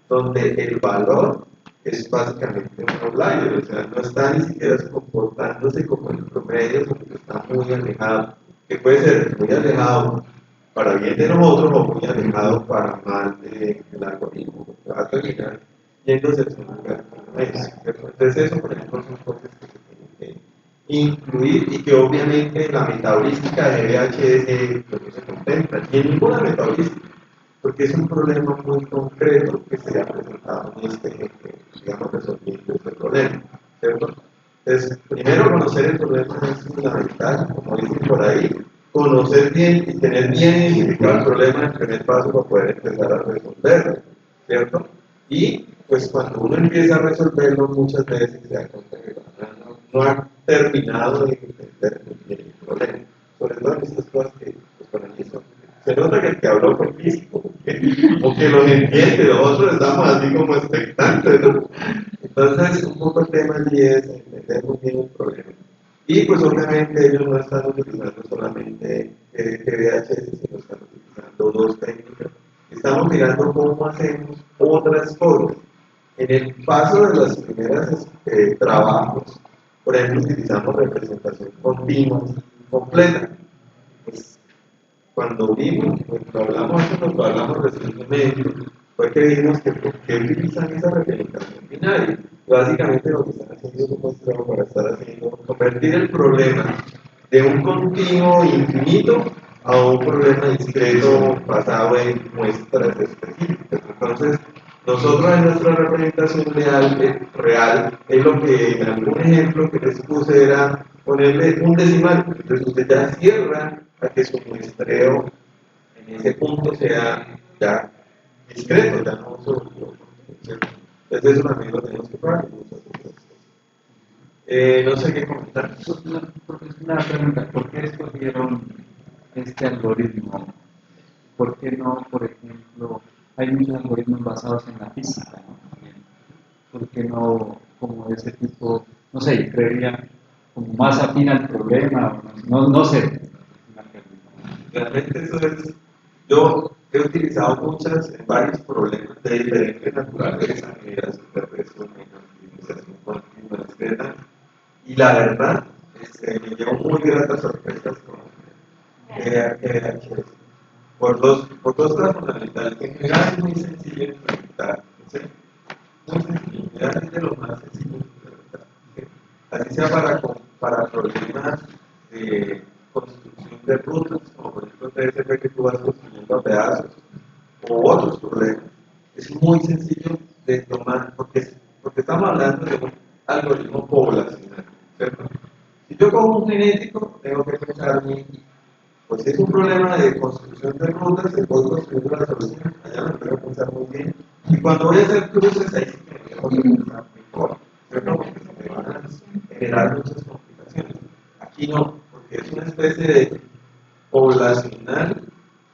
donde el valor es básicamente un outlier, o sea, no está ni siquiera comportándose como el promedio, sino que está muy alejado, que puede ser muy alejado para bien de nosotros o muy alejado para mal del algoritmo, porque va a terminar yéndose a un lugar que no es, ¿cierto? Entonces eso, por ejemplo, son cosas que se tienen que incluir y que obviamente la metaheurística de VHS pues, no se contempla, ni en ninguna metaheurística, porque es un problema muy concreto que se ha presentado en digamos, resolviendo este problema, ¿cierto? Entonces, primero conocer el problema es fundamental, como dicen por ahí, conocer bien y tener bien identificado el problema es el primer paso para poder empezar a resolverlo, ¿cierto? Y pues cuando uno empieza a resolverlo muchas veces se da cuenta que no ha terminado de entender bien el problema, sobre todo en estas cosas que pues, para mí son. Se nota que el que habló fue físico, o que los entiende, nosotros estamos así como expectantes, ¿no? Entonces, un poco el tema allí es entender muy bien el problema. Y pues obviamente ellos no están utilizando solamente GVHS, sino están utilizando dos técnicas. Estamos mirando cómo hacemos otras cosas. En el paso de los primeros trabajos, por ejemplo, utilizamos representación continua completa. Pues, cuando vimos, cuando hablamos recientemente, fue que vimos que por qué utilizan esa representación binaria. Básicamente lo que están haciendo es un muestreo para estar haciendo, convertir el problema de un continuo infinito a un problema discreto basado en muestras específicas. Entonces, nosotros en nuestra representación real es lo que en algún ejemplo que les puse era ponerle un decimal. Entonces usted ya cierra a que su muestreo en ese punto sea ya discreto, ya no solo. Entonces eso también lo tenemos que probar. No sé qué comentar. Una pregunta, ¿por qué escogieron este algoritmo? ¿Por qué no, por ejemplo, hay muchos algoritmos basados en la física, ¿no? ¿Por qué no como de ese tipo, no sé, creería como más afín al problema? No sé. Realmente eso es, yo he utilizado en varios problemas de diferentes naturaleza, generación de resumen, optimización continua, etc. Y la verdad, me llevo muy gratas sorpresas con GHS. por dos cosas fundamentales. En general es muy sencillo implementar, ¿sí? Muy sencillo, es de lo más sencillo de implementar, ¿sí? Así sea para problemas de construcción de rutas, como por ejemplo TSP que tú vas construyendo a pedazos, o otros problemas. Es muy sencillo de tomar, porque estamos hablando de un algoritmo poblacional, ¿cierto? Si yo cojo un genético, tengo que pensar mi equipo. Pues si es un problema de construcción de rutas, se puede construir la solución, allá me tengo que pensar muy bien. Y cuando voy a hacer cruces, ahí sí que me tengo que pensar mejor, ¿cierto? Porque se me van a generar muchas complicaciones. Aquí no, porque es una especie de poblacional,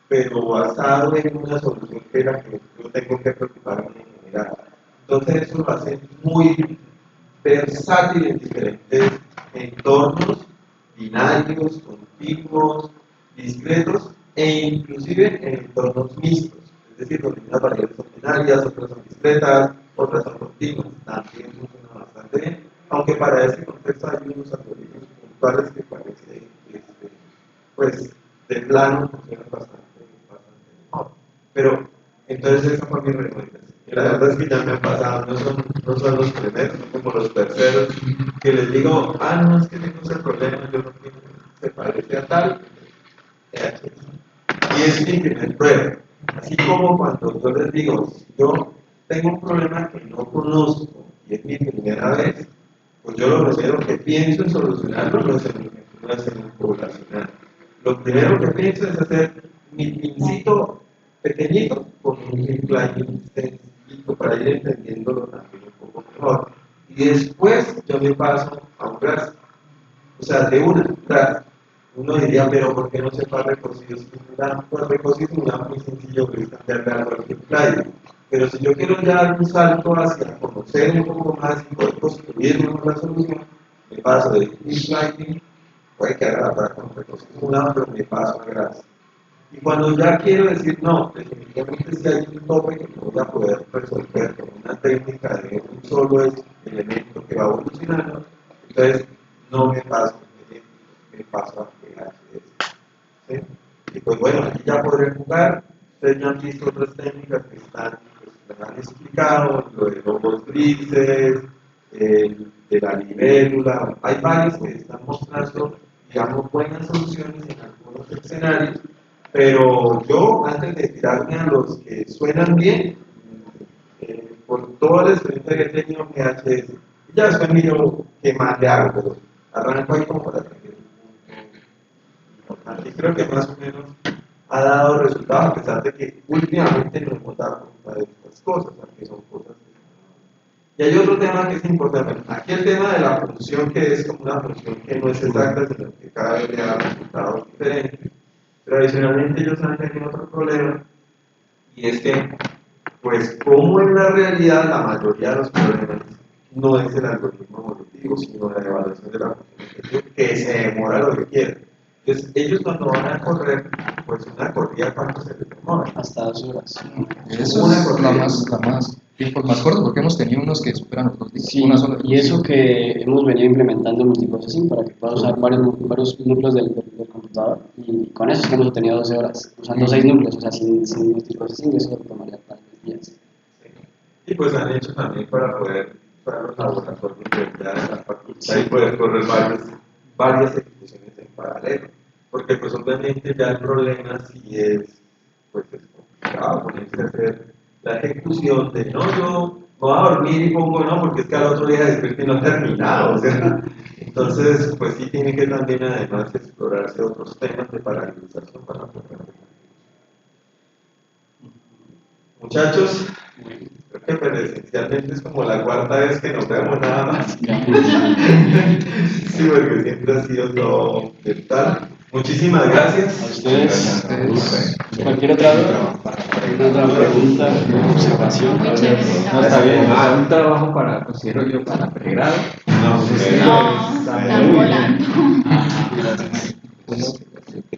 pero basado en una solución que era que yo tengo que preocuparme en general. Entonces eso lo hace muy versátil en diferentes entornos, binarios, continuos, discretos e inclusive en entornos mixtos, es decir, donde unas variables son binarias, otras son discretas, otras son continuas, también funciona bastante bien, aunque para ese contexto hay unos algoritmos puntuales que parece pues de plano funciona bastante mejor. Pero entonces esa fue mi recomendación. Y la verdad es que ya me han pasado, no son los primeros, son como los terceros, que les digo, no, es que tengo ese problema, yo no quiero, se parece a tal, y es mi primer prueba. Así como cuando yo les digo, si yo tengo un problema que no conozco y es mi primera vez, pues yo lo primero que pienso en solucionarlo no es en un poblacional. Lo primero que pienso es hacer mi pincito pequeñito con un plugin sencillito para ir entendiéndolo también un poco mejor. Y después yo me paso a un RAS. O sea, de una RAS. Uno diría, pero ¿por qué no se va recocido? Pues recocido es muy sencillo, que es cambiarle algo al plugin. Pero si yo quiero ya dar un salto hacia conocer un poco más y poder construir una solución, me paso de plugin, puede que haga la práctica con recocido, pero me paso a RAS. Y cuando ya quiero decir, no, definitivamente si hay un tope que no voy a poder resolver con una técnica de un solo elemento que va evolucionando, entonces no me paso me paso a PHS. ¿Sí? Y pues bueno, aquí ya podré jugar. Ustedes ya han visto otras técnicas que están, pues, me han explicado, lo de los grises, de la libélula. Hay varios que están mostrando, digamos, buenas soluciones en algunos escenarios. Pero yo, antes de tirarme a los que suenan bien, por toda la experiencia que he tenido en PHS, ya después miro qué más le hago, pero arranco ahí como para tener un importante. Y creo que más o menos ha dado resultados, a pesar de que últimamente no hemos dado cuenta de estas cosas, porque son cosas que... Y hay otro tema que es importante. Aquí el tema de la función, que es como una función que no es exacta, sino que cada vez le da resultados diferentes. Pero adicionalmente ellos han tenido otro problema, y es que, pues, como en la realidad la mayoría de los problemas no es el algoritmo evolutivo, sino la evaluación de la función que se demora lo que quiere. Entonces, ellos cuando van a correr, pues una corrida, ¿cuánto se les demora? Hasta 2 horas. Eso es tiempo más corto, porque hemos tenido unos que superan los 2 días. Sí, Una sola y eso que hemos venido implementando multiprocessing para que pueda usar varios núcleos del computador, y con eso es que hemos obtenido 12 horas, usando 6 núcleos, o sea, sin multiprocessing eso tomaría tal vez 10. Y pues han hecho también para poder usar los laboratorios de ya en la facultad y poder correr varias ejecuciones en paralelo. Porque pues obviamente ya el problema sí es, pues es complicado ponerse a hacer la ejecución de no, yo voy a dormir y pongo no, porque es que al otro día despierto y no he terminado, o sea, entonces pues sí tiene que también además explorarse otros temas de paralelización para poder. Muchachos, creo que presencialmente es como la cuarta vez que nos vemos nada más. Sí, porque siempre ha sido todo virtual. Muchísimas gracias. A ustedes, cualquier otra duda, cualquier otra pregunta, observación. Muy chévere. No, está bien, un trabajo para, considero yo, para pregrado. No, están volando.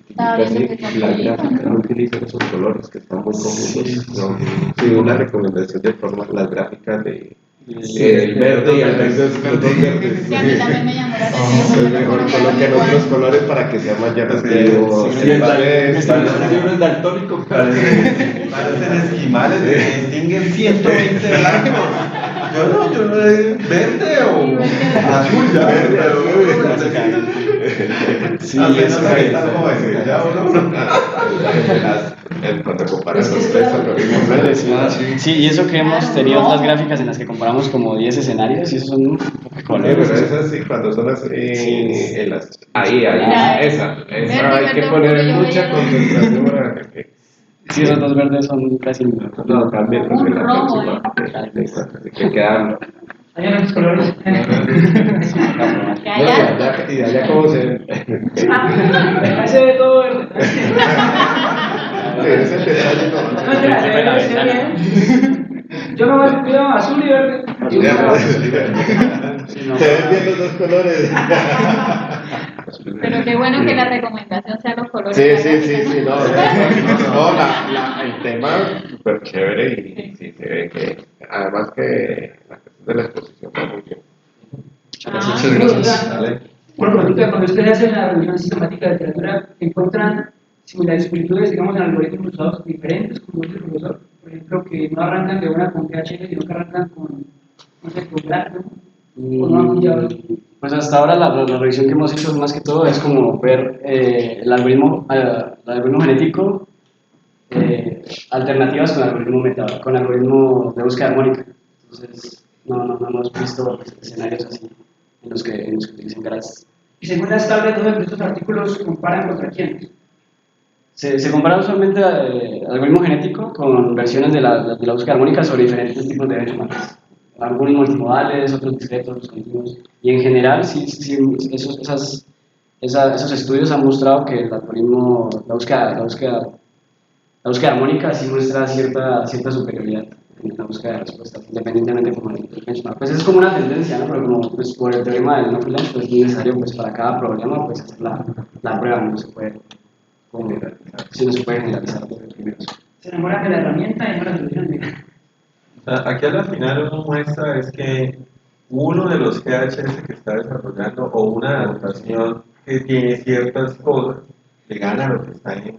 Estaba viendo que está La gráfica no utiliza esos colores que están muy conjuntos. No, sí, una recomendación de formar las gráficas de El verde y el resto es los dos verdes. Sí, a mí también me llamó la Es atención. mejor coloquen otros colores para que sea más llamativo. El libro es daltónico. Parecen esquimales, distinguen 120 blancos. Yo no verde o azul, ya Sí, apenas ahí está joven, ya uno. Cuando comparas los tres algoritmos, Sí, y eso que hemos Claro, tenido no. otras gráficas en las que comparamos como 10 escenarios y esos son un poco de pero colores. esas sí, cuando son así, ahí, Ya, esa verde, hay que verde, poner yo mucha veía. concentración para que Sí, esos dos verdes son casi no cambie pues, Un la rojo, próxima. Así que quedan. Hay unos colores. Que allá. Y de allá como se. Ahí se ve todo verde. Ese detalle no. Se ve bien. Yo me voy cuidado azul y verde. Se ven bien los dos colores. Pero qué bueno que la recomendación sea los colores. Sí, de la sí, gráfica. sí, no. No, el tema súper chévere y sí se ve que, además que la cuestión de la exposición va muy bien. Muchas gracias. Una pregunta, cuando ustedes hacen la revisión sistemática de literatura, ¿encuentran similitudes, digamos, en algoritmos usados diferentes, como dice el profesor? Por ejemplo, que no arrancan de una con PHP, sino que arrancan con, no sé, con Black, ¿no? ¿O no han cambiado? Pues hasta ahora la revisión que hemos hecho más que todo es como ver el algoritmo genético, alternativas con algoritmo de búsqueda armónica. Entonces no hemos visto escenarios así en los que utilicen GRAS. Y según las tablas, todos estos artículos comparan contra quiénes. Se compara usualmente algoritmo genético con versiones de la búsqueda armónica sobre diferentes tipos de benchmarks. Algunos multimodales, otros discretos, otros continuos. Y en general, sí esos estudios han mostrado que el algoritmo, la búsqueda armónica sí muestra cierta superioridad en la búsqueda de respuestas, independientemente como del benchmark. Pues es como una tendencia, ¿no? Pero como pues, por el teorema del no freelance, pues es necesario pues, para cada problema pues, hacer la prueba, no se puede generalizar desde el primero. Se enamoran de la herramienta y no la solución. Aquí a la final uno muestra es que uno de los PHS que está desarrollando o una adaptación que tiene ciertas cosas le gana lo que está en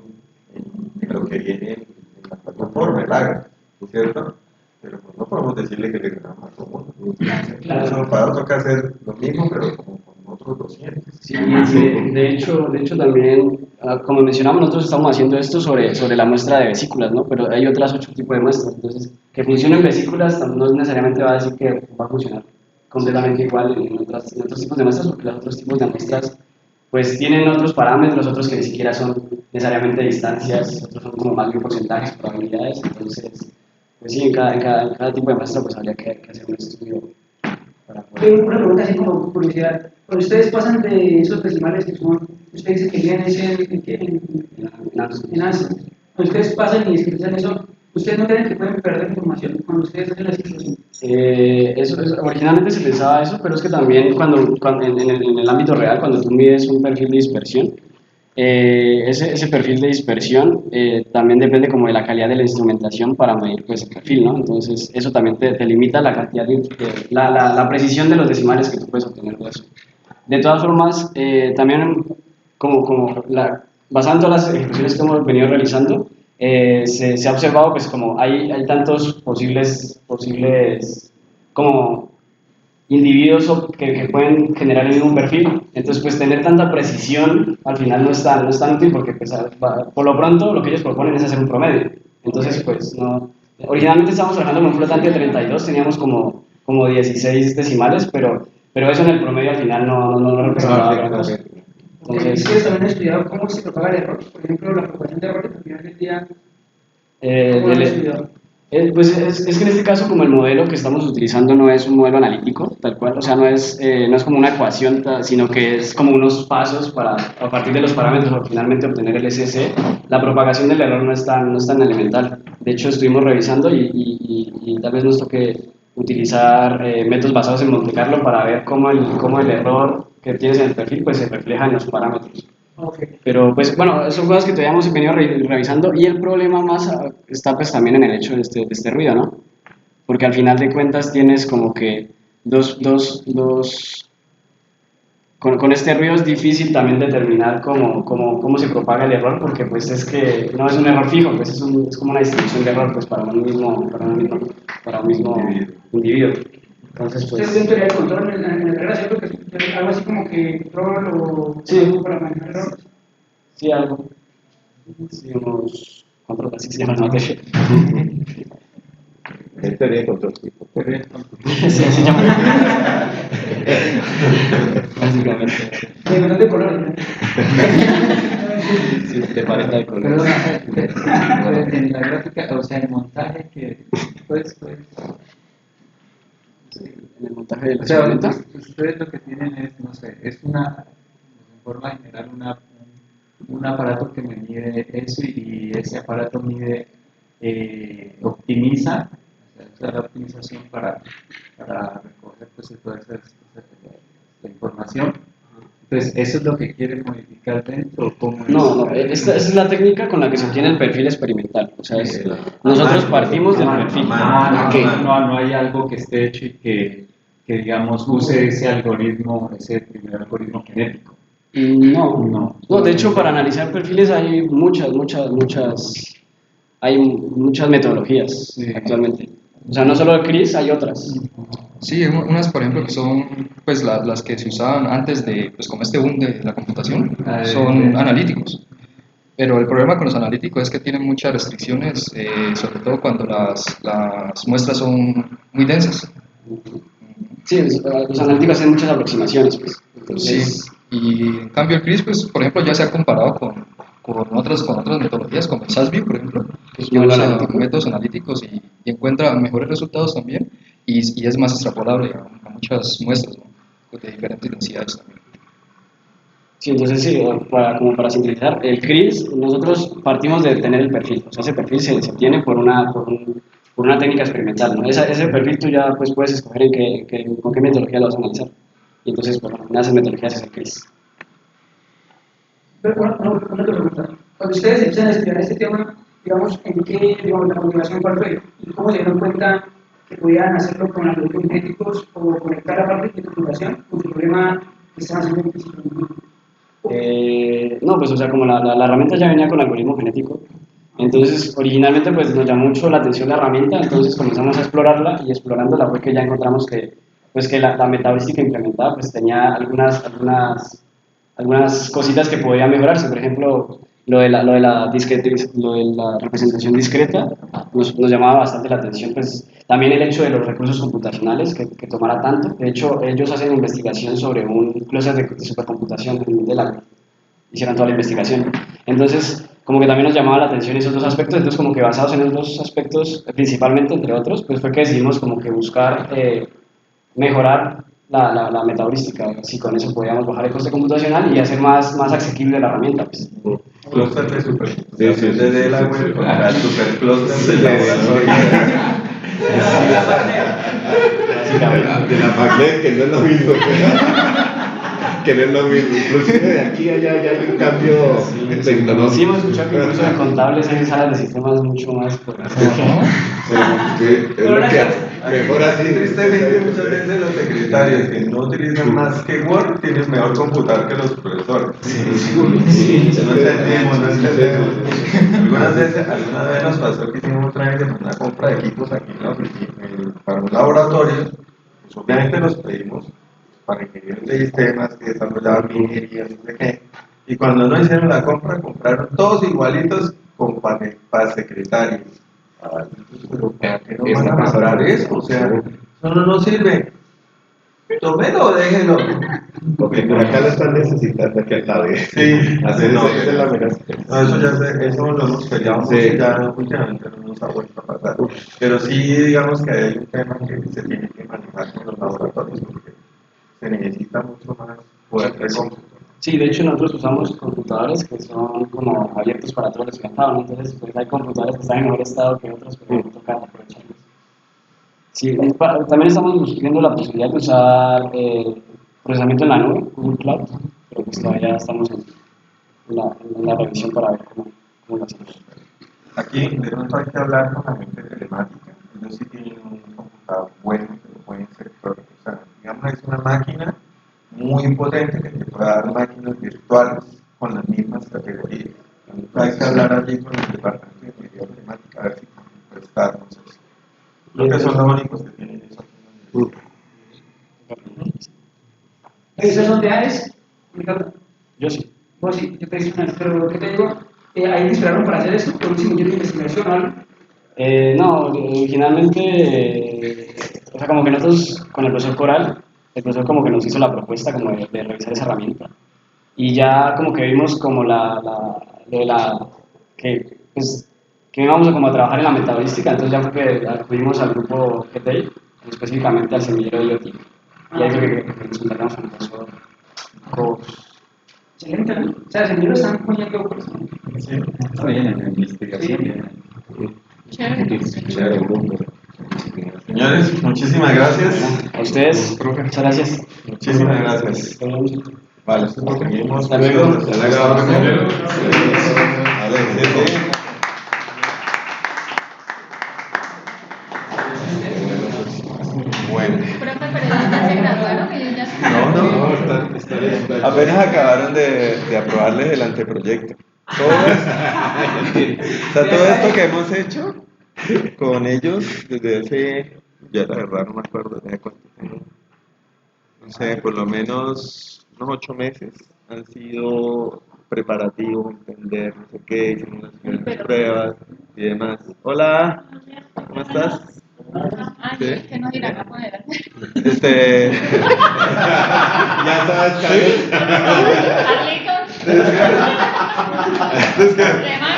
lo que viene en la plataforma, el AGA, ¿cierto? Pero pues no podemos decirle que le gana más o menos. Claro. Para toca hacer lo mismo, pero como con otros 200. Sí, de hecho también, como mencionamos, nosotros estamos haciendo esto sobre la muestra de vesículas, ¿no? Pero hay otras 8 tipos de muestras, entonces que funcionen vesículas no necesariamente va a decir que va a funcionar completamente igual en otros tipos de muestras, porque los otros tipos de muestras pues tienen otros parámetros, otros que ni siquiera son necesariamente distancias, otros son como más bien porcentajes, probabilidades, entonces pues sí, en cada tipo de muestra pues habría que hacer un estudio para poder... Una pregunta así como curiosidad. Cuando ustedes pasan de esos decimales que son, usted dice que vienen en ANSYS, cuando ustedes pasan y escriben eso, ¿ustedes no creen que pueden perder información cuando ustedes hacen la situación? Originalmente se pensaba eso, pero es que también en el ámbito real, cuando tú mides un perfil de dispersión, ese perfil de dispersión también depende como de la calidad de la instrumentación para medir pues, el perfil, ¿no? Entonces eso también te limita la cantidad la precisión de los decimales que tú puedes obtener de eso. De todas formas, también basado en todas las ejecuciones que hemos venido realizando, se ha observado pues como hay tantos posibles como individuos que pueden generar el mismo perfil, entonces pues tener tanta precisión al final no es tan útil porque pues, por lo pronto lo que ellos proponen es hacer un promedio, entonces pues no, originalmente estábamos trabajando con un flotante de 32, teníamos como 16 decimales, pero eso en el promedio al final no representaba gran cosa. Entonces, ¿ustedes también han estudiado cómo se propaga el error? Por ejemplo, la propagación de errores al final del día, ¿cómo lo han estudiado? Pues es que en este caso como el modelo que estamos utilizando no es un modelo analítico, tal cual, o sea, no es como una ecuación, sino que es como unos pasos para, a partir de los parámetros, finalmente obtener el SC. La propagación del error no es tan elemental. De hecho, estuvimos revisando y tal vez nos toque utilizar métodos basados en Monte Carlo para ver cómo el error que tienes en el perfil pues, se refleja en los parámetros. Okay. Pero pues bueno, son cosas que todavía hemos venido revisando y el problema más está pues también en el hecho de este ruido, ¿no? porque al final de cuentas tienes como que con este ruido es difícil también determinar cómo se propaga el error, porque pues es que no es un error fijo, pues es como una distribución de error pues para un mismo individuo. Entonces Ustedes pues... ven teoría de control en la carrera, ¿cierto? Que es algo así como que control o Sí. para manejar errores. Sí, algo. Sí, unos control, así se llama la materia. Es teoría de control. Sí, se llama. Básicamente. De control de colores. Sí, te parece de color. Perdona, en la gráfica, o sea, el montaje que pues En el montaje del o sea, instrumento. ustedes lo que tienen es, no sé, es una, en forma general, un aparato que me mide eso y ese aparato mide, optimiza, o sea, usa la optimización para recoger pues, toda la información. Entonces, ¿eso es lo que quieren modificar dentro o cómo es? No, esta es la técnica con la que se obtiene el perfil experimental. O sea, nosotros partimos del perfil. No hay algo que esté hecho y que digamos use ese algoritmo, ese primer algoritmo genético. No, de hecho para analizar perfiles hay hay muchas metodologías Sí. actualmente. O sea, no solo el CRIS, hay otras. Sí, unas por ejemplo que son pues las que se usaban antes de, pues como este boom de la computación, son analíticos. Pero el problema con los analíticos es que tienen muchas restricciones, sobre todo cuando las muestras son muy densas. Sí, los analíticos hacen muchas aproximaciones, pues. Entonces, Sí, y en cambio el CRIS, pues por ejemplo ya se ha comparado con otras metodologías como el SAS-View, por ejemplo, es que muy usa analítico. métodos analíticos y encuentra mejores resultados también y es más extrapolable a muchas muestras, ¿no? De diferentes densidades también. Sí, entonces sí, como para sintetizar, el CRIS, nosotros partimos de tener el perfil, o sea, ese perfil se obtiene por una técnica experimental, ¿no? Ese perfil tú ya pues, puedes escoger con qué metodología lo vas a analizar, y entonces, pues, una de esas metodologías es el CRIS. Pero bueno, una pregunta. Cuando ustedes empiezan a estudiar este tema, digamos, ¿en qué, digamos, la motivación cuál fue? ¿Y cómo se dieron cuenta que podían hacerlo con algoritmos genéticos o conectar la parte de computación con su problema que estaban haciendo en física? No, pues, o sea, como la herramienta ya venía con algoritmo genético, entonces, originalmente, pues, nos llamó mucho la atención la herramienta, entonces comenzamos a explorarla, y explorándola fue que ya encontramos que la metaheurística implementada, pues, tenía algunas cositas que podían mejorarse. Por ejemplo, lo de la representación discreta nos llamaba bastante la atención, pues también el hecho de los recursos computacionales que tomara tanto. De hecho, ellos hacen investigación sobre un clúster de supercomputación en Delaware, hicieron toda la investigación. Entonces, como que también nos llamaba la atención esos dos aspectos. Entonces, como que basados en esos dos aspectos, principalmente, entre otros, pues fue que decidimos como que buscar mejorar la metaheurística, si con eso podíamos bajar el coste computacional y hacer más asequible la herramienta, pues. Clúster de Sí, supercomputación sí, de sí, Delaware sí, sí. contra el superclúster de laboratorio. De la magnet, que no es lo mismo. Que no es lo mismo. Inclusive de aquí a allá ya hay un cambio tecnológico. Sí, hemos escuchado que incluso de contables hay salas de sistemas mucho más poderosas. Sí, es lo que mejor así. Tristemente, muchas veces los secretarios que no utilizan más que Word tienen mejor computador que los profesores. Sí, No entendemos. Alguna vez nos pasó que hicimos otra vez una compra de equipos aquí en la oficina, para un laboratorio. Pues obviamente los pedimos para ingenieros de sistemas que desarrollaban minería, no sé qué. Y cuando no hicieron la compra, compraron todos igualitos con para secretarios. Pero ¿para qué no van a mejorar eso? O sea, eso no nos sirve. Tómelo, déjelo. Porque por acá lo están necesitando que acabe. Sí, Hacer no, esa es la amenaza. no, eso ya eso lo hemos peleado Sí. mucho y ya últimamente no nos ha vuelto a pasar. Pero sí, digamos que hay un tema que se tiene que manejar con los laboratorios porque se necesita mucho más poder de cómputo. Sí, de hecho nosotros usamos computadores que son como abiertos para todos los estudiantes, ¿no? Entonces, pues hay computadores que están en mejor estado que otros, pero toca aprovecharlos. Sí, también estamos viendo la posibilidad de usar procesamiento en la nube, Google Cloud, pero pues todavía estamos en la revisión para ver cómo lo hacemos. Aquí de pronto hay que hablar con la gente telemática. Ellos sí tienen un está bueno, pero pueden ser peores. O sea, digamos, es una máquina muy potente que te puede dar máquinas virtuales con las mismas categorías. Hay que hablar allí con el departamento de ingeniería matemática a ver si puede estarnos eso. Creo que son los únicos que tienen eso. ¿Esos son de AES? Ricardo. Yo sí. Vos sí, yo te digo, pero ¿qué te digo? ¿Ahí te esperaron para hacer eso? ¿Por un semillero de investigación o algo? No, originalmente, o sea, como que nosotros con el profesor Coral, el profesor como que nos hizo la propuesta como de revisar esa herramienta. Y ya como que vimos como que, pues, que íbamos a como a trabajar en la metabolística, entonces ya fue que acudimos al grupo GTI, específicamente al semillero de IoT. Y ahí fue que nos encontramos con el profesor Cos. Excelente, ¿no? O sea, el semillero están poniendo cosas. Sí. Está bien en la investigación. Chévere. Chévere, grupo. Señores, muchísimas gracias. A ustedes, muchas gracias. Muchísimas gracias. Vale, seguimos. Hasta luego. Hasta luego. Vale, sí, sí. Bueno. Profe, pero ya se graduaron y ya se No, está bien. Apenas acabaron de aprobarles el anteproyecto. Todo esto que hemos hecho con ellos desde hace, ya la verdad no me acuerdo desde cuánto tengo. No sé, por lo menos unos 8 meses han sido preparativos, entender, no sé qué, hicimos las primeras pruebas y demás. Hola, ¿cómo estás? Ay, Sí. ¿qué nos irán a poner? Ya sabes, Carlos. Carlitos.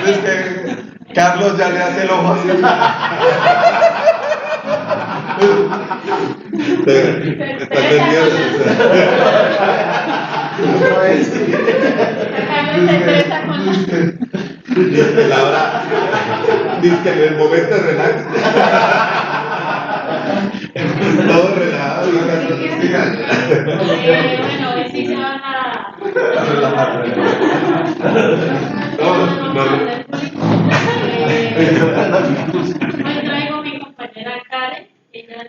Es que Carlos ya le hace el ojo así. Estás nervioso. Carlos se estresa con Dice Laura, dice que en el momento de relax. Todo relajado. bueno, hoy sí se van a Hoy traigo a mi compañera Karen, ella es la